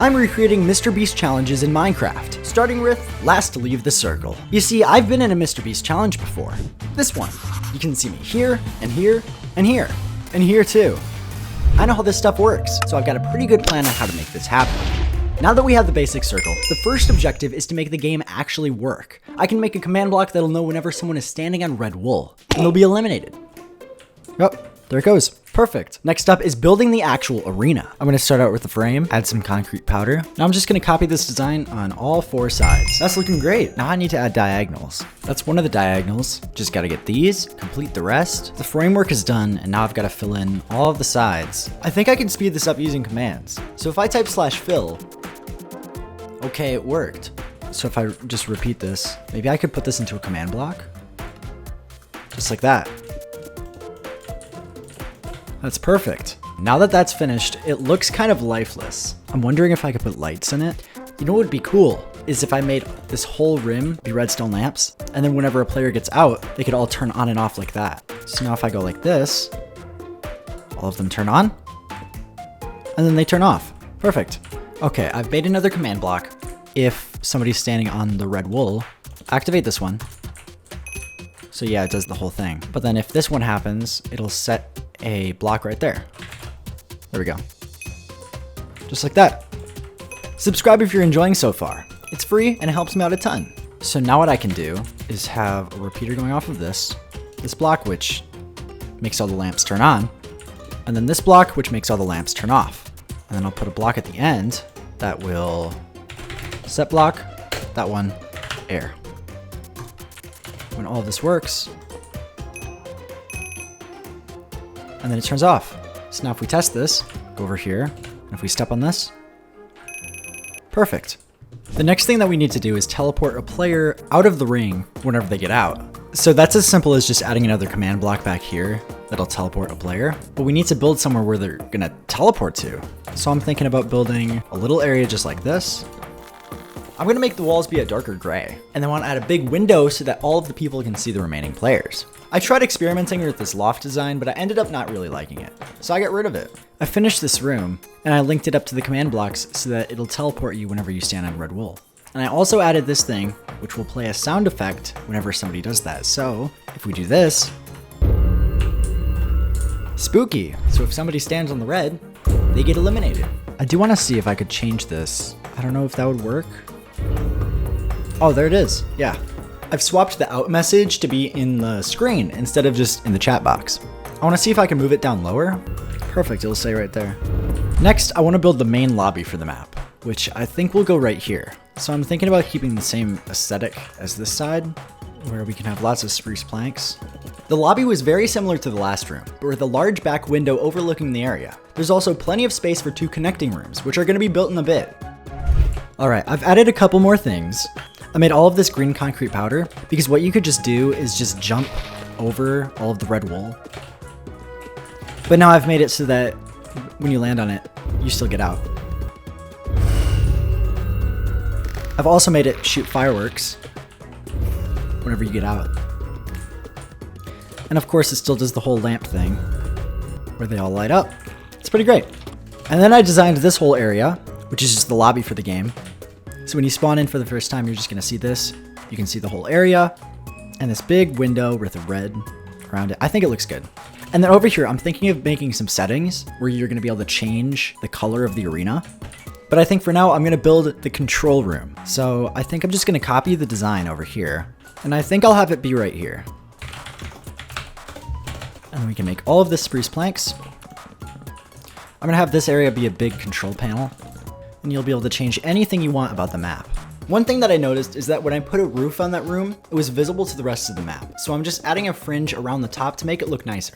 I'm recreating MrBeast challenges in Minecraft, starting with last to leave the circle. You see, I've been in a MrBeast challenge before. This one. You can see me here, and here, and here, and here too. I know how this stuff works, so I've got a pretty good plan on how to make this happen. Now that we have the basic circle, the first objective is to make the game actually work. I can make a command block that'll know whenever someone is standing on red wool, and they'll be eliminated. Oh, there it goes. Perfect. Next up is building the actual arena. I'm gonna start out with the frame, add some concrete powder. Now I'm just gonna copy this design on all 4 sides. That's looking great. Now I need to add diagonals. That's one of the diagonals. Just gotta get these, complete the rest. The framework is done, and now I've gotta fill in all of the sides. I think I can speed this up using commands. So if I type /fill, okay, it worked. So if I just repeat this, maybe I could put this into a command block. Just like that. That's perfect. Now that that's finished, it looks kind of lifeless. I'm wondering if I could put lights in it. You know what would be cool is if I made this whole rim be redstone lamps, and then whenever a player gets out, they could all turn on and off like that. So now if I go like this, all of them turn on, and then they turn off. Perfect. Okay, I've made another command block. If somebody's standing on the red wool, activate this one. So yeah, it does the whole thing. But then if this one happens, it'll set a block right there. There we go. Just like that. Subscribe if you're enjoying so far. It's free and it helps me out a ton. So now what I can do is have a repeater going off of this block, which makes all the lamps turn on, and then this block, which makes all the lamps turn off. And then I'll put a block at the end that will set block, that one, air. When all of this works, and then it turns off. So now if we test this, go over here, and if we step on this, perfect. The next thing that we need to do is teleport a player out of the ring whenever they get out. So that's as simple as just adding another command block back here that'll teleport a player, but we need to build somewhere where they're gonna teleport to. So I'm thinking about building a little area just like this. I'm gonna make the walls be a darker gray, and then I want to add a big window so that all of the people can see the remaining players. I tried experimenting with this loft design, but I ended up not really liking it, so I got rid of it. I finished this room, and I linked it up to the command blocks so that it'll teleport you whenever you stand on red wool. And I also added this thing, which will play a sound effect whenever somebody does that. So if we do this, spooky. So if somebody stands on the red, they get eliminated. I do want to see if I could change this. I don't know if that would work. Oh, there it is. Yeah. I've swapped the out message to be in the screen instead of just in the chat box. I want to see if I can move it down lower. Perfect, it'll say right there. Next, I want to build the main lobby for the map, which I think will go right here. So I'm thinking about keeping the same aesthetic as this side, where we can have lots of spruce planks. The lobby was very similar to the last room, but with a large back window overlooking the area. There's also plenty of space for 2 connecting rooms, which are going to be built in a bit. Alright, I've added a couple more things. I made all of this green concrete powder because what you could just do is just jump over all of the red wool. But now I've made it so that when you land on it, you still get out. I've also made it shoot fireworks whenever you get out. And of course it still does the whole lamp thing where they all light up. It's pretty great. And then I designed this whole area, which is just the lobby for the game. So when you spawn in for the first time, you're just gonna see this. You can see the whole area and this big window with a red around it. I think it looks good. And then over here, I'm thinking of making some settings where you're gonna be able to change the color of the arena. But I think for now, I'm gonna build the control room. So I think I'm just gonna copy the design over here. And I think I'll have it be right here. And we can make all of the spruce planks. I'm gonna have this area be a big control panel, and you'll be able to change anything you want about the map. One thing that I noticed is that when I put a roof on that room, it was visible to the rest of the map. So I'm just adding a fringe around the top to make it look nicer.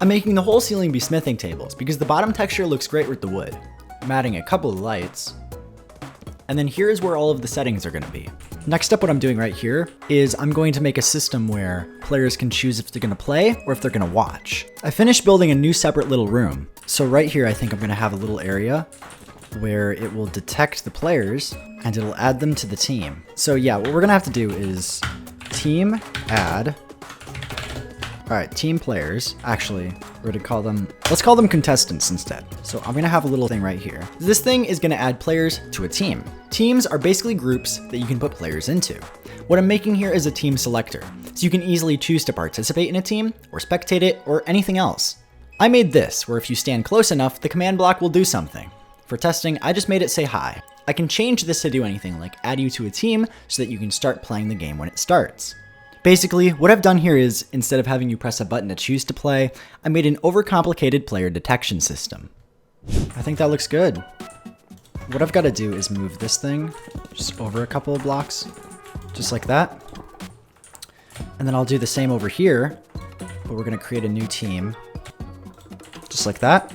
I'm making the whole ceiling be smithing tables because the bottom texture looks great with the wood. I'm adding a couple of lights. And then here's where all of the settings are gonna be. Next up, what I'm doing right here is I'm going to make a system where players can choose if they're gonna play or if they're gonna watch. I finished building a new separate little room. So right here, I think I'm gonna have a little area where it will detect the players and it'll add them to the team. So yeah, what we're gonna have to do is team add. All right, team players. Actually, We're gonna call them, let's call them contestants instead. So I'm gonna have a little thing right here. This thing is gonna add players to a team. Teams are basically groups that you can put players into. What I'm making here is a team selector, so you can easily choose to participate in a team, or spectate it, or anything else. I made this, where if you stand close enough, the command block will do something. For testing, I just made it say hi. I can change this to do anything like add you to a team so that you can start playing the game when it starts. Basically, what I've done here is, instead of having you press a button to choose to play, I made an overcomplicated player detection system. I think that looks good. What I've got to do is move this thing just over a couple of blocks, just like that. And then I'll do the same over here, but we're going to create a new team, just like that.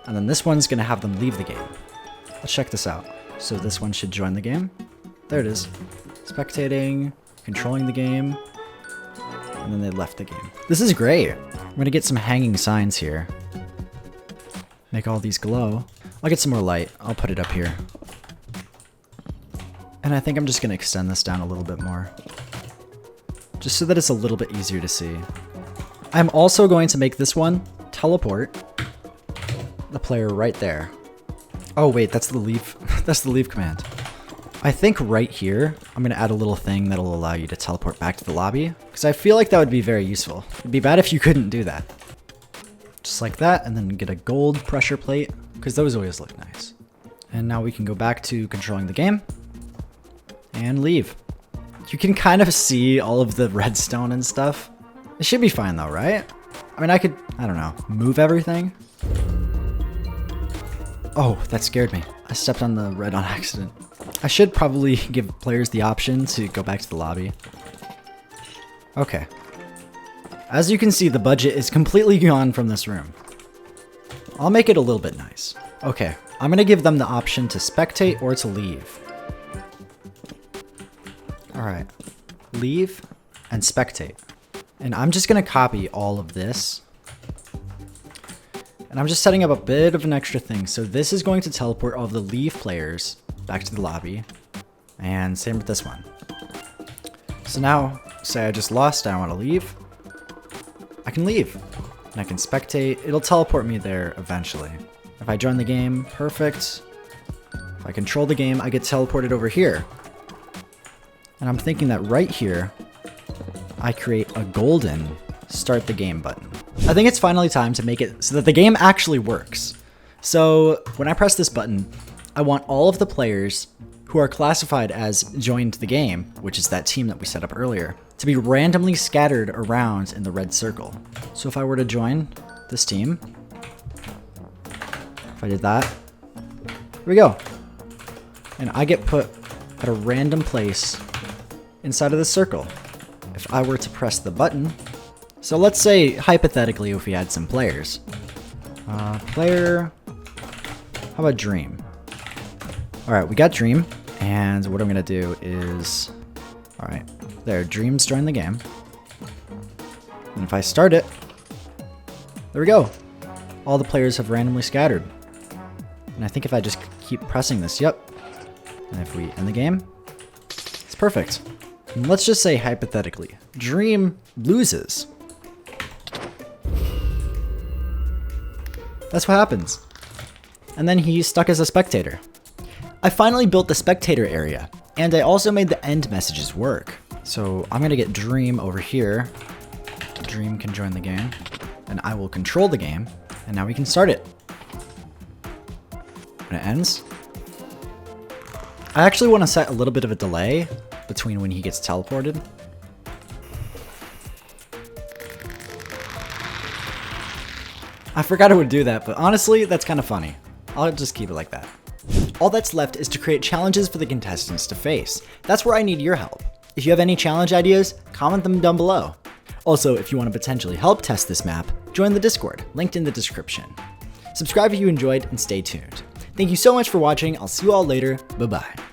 And then this one's going to have them leave the game. Let's check this out. So this one should join the game. There it is. Spectating, controlling the game, and then they left the game. This is great. I'm gonna get some hanging signs here. Make all these glow. I'll get some more light. I'll put it up here. And I think I'm just gonna extend this down a little bit more, just so that it's a little bit easier to see. I'm also going to make this one teleport the player right there. Oh wait, that's the leave. That's the leave command. I think right here, I'm going to add a little thing that'll allow you to teleport back to the lobby, because I feel like that would be very useful. It'd be bad if you couldn't do that. Just like that, and then get a gold pressure plate, because those always look nice. And now we can go back to controlling the game, and leave. You can kind of see all of the redstone and stuff. It should be fine though, right? I mean, I don't know, move everything. Oh, that scared me. I stepped on the red on accident. I should probably give players the option to go back to the lobby. Okay. As you can see, the budget is completely gone from this room. I'll make it a little bit nice. Okay, I'm gonna give them the option to spectate or to leave. Alright, leave and spectate. And I'm just gonna copy all of this. And I'm just setting up a bit of an extra thing. So this is going to teleport all of the leave players back to the lobby, and same with this one. So now, say I just lost, I want to leave, I can leave, and I can spectate, it'll teleport me there eventually. If I join the game, perfect. If I control the game, I get teleported over here. And I'm thinking that right here, I create a golden start the game button. I think it's finally time to make it so that the game actually works. So when I press this button, I want all of the players who are classified as joined the game, which is that team that we set up earlier, to be randomly scattered around in the red circle. So if I were to join this team, if I did that, here we go. And I get put at a random place inside of this circle. If I were to press the button, so let's say hypothetically if we had some players. Player, how about Dream? All right, we got Dream, and what I'm gonna do is, all right, there, Dream's joined the game. And if I start it, there we go. All the players have randomly scattered. And I think if I just keep pressing this, yep. And if we end the game, it's perfect. And let's just say hypothetically, Dream loses. That's what happens. And then he's stuck as a spectator. I finally built the spectator area, and I also made the end messages work. So I'm gonna get Dream over here. Dream can join the game, and I will control the game, and now we can start it. When it ends, I actually want to set a little bit of a delay between when he gets teleported. I forgot I would do that, but honestly, that's kind of funny. I'll just keep it like that. All that's left is to create challenges for the contestants to face. That's where I need your help. If you have any challenge ideas, comment them down below. Also, if you want to potentially help test this map, join the Discord, linked in the description. Subscribe if you enjoyed, and stay tuned. Thank you so much for watching. I'll see you all later. Bye-bye.